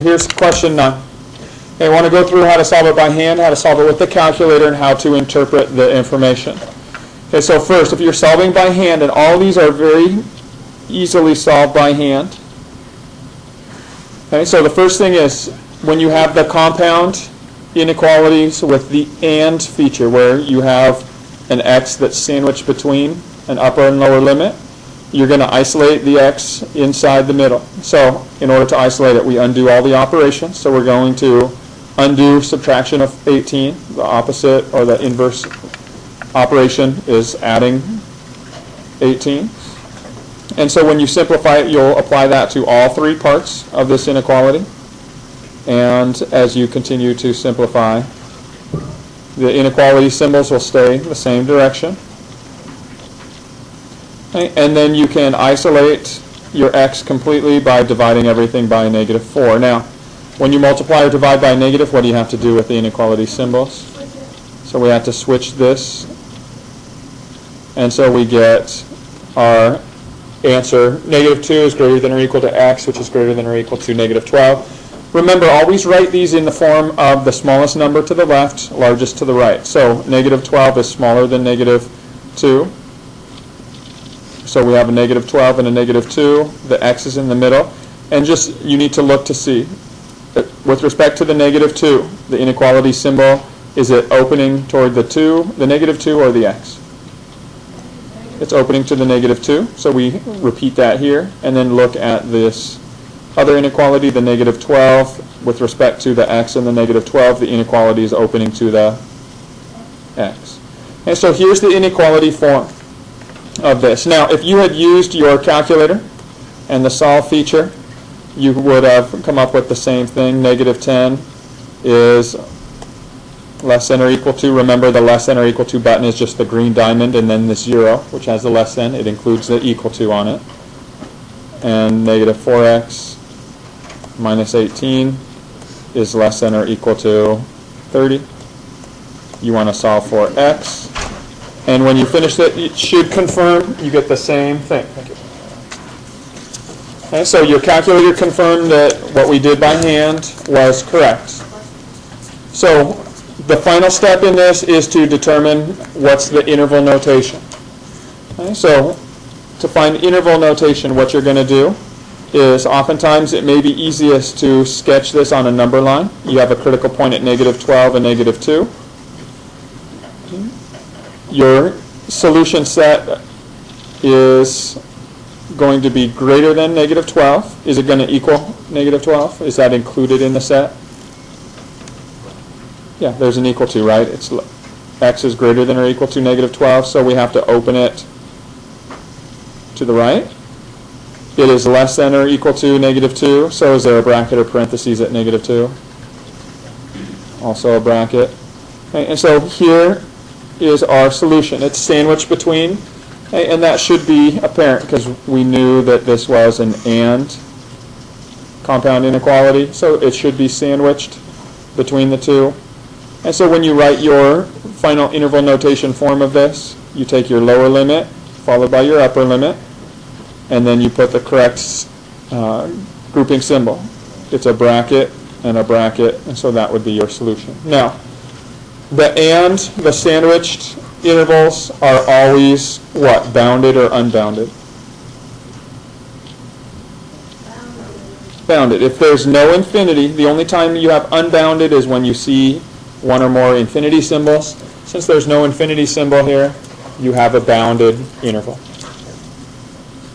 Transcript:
here's question 9. Okay, I want to go through how to solve it by hand, how to solve it with the calculator, and how to interpret the information. Okay, so first, if you're solving by hand, and all these are very easily solved by hand. Okay, so the first thing is when you have the compound inequalities with the AND feature, where you have an x that's sandwiched between an upper and lower limit, you're going to isolate the x inside the middle. So in order to isolate it, we undo all the operations. So we're going to undo subtraction of 18. The opposite, or the inverse operation, is adding 18. And so when you simplify it, you'll apply that to all three parts of this inequality. And as you continue to simplify, the inequality symbols will stay the same direction. Okay, and then you can isolate your x completely by dividing everything by -4. Now, when you multiply or divide by negative, what do you have to do with the inequality symbols? So we have to switch this. And so we get our answer, -2 is greater than or equal to x, which is greater than or equal to -12. Remember, always write these in the form of the smallest number to the left, largest to the right. So -12 is smaller than -2. So we have a -12 and a -2. The x is in the middle. And just, you need to look to see. With respect to the -2, the inequality symbol, is it opening toward the 2, the -2, or the x? It's opening to the -2. So we repeat that here. And then look at this other inequality, the -12. With respect to the x and the -12, the inequality is opening to the x. And so here's the inequality form of this. Now, if you had used your calculator and the solve feature, you would have come up with the same thing. -10 is less than or equal to. Remember, the less than or equal to button is just the green diamond, and then the 0, which has the less than. It includes the equal to on it. And -4x minus 18 is less than or equal to 30. You want to solve for x. And when you finish it, it should confirm you get the same thing. Thank you. Okay, so your calculator confirmed that what we did by hand was correct. So the final step in this is to determine what's the interval notation. Okay, so to find interval notation, what you're going to do is, oftentimes it may be easiest to sketch this on a number line. You have a critical point at -12 and -2. Your solution set is going to be greater than -12. Is it going to equal -12? Is that included in the set? Yeah, there's an equal to, right? It's x is greater than or equal to -12, so we have to open it to the right. It is less than or equal to -2, so is there a bracket or parentheses at -2? Also a bracket. Okay, and so here is our solution. It's sandwiched between, and that should be apparent because we knew that this was an AND compound inequality, so it should be sandwiched between the two. And so when you write your final interval notation form of this, you take your lower limit followed by your upper limit, and then you put the correct grouping symbol. It's a bracket, and so that would be your solution. Now, the AND, the sandwiched intervals, are always what? Bounded or unbounded? Bounded. If there's no infinity, the only time you have unbounded is when you see one or more infinity symbols. Since there's no infinity symbol here, you have a bounded interval.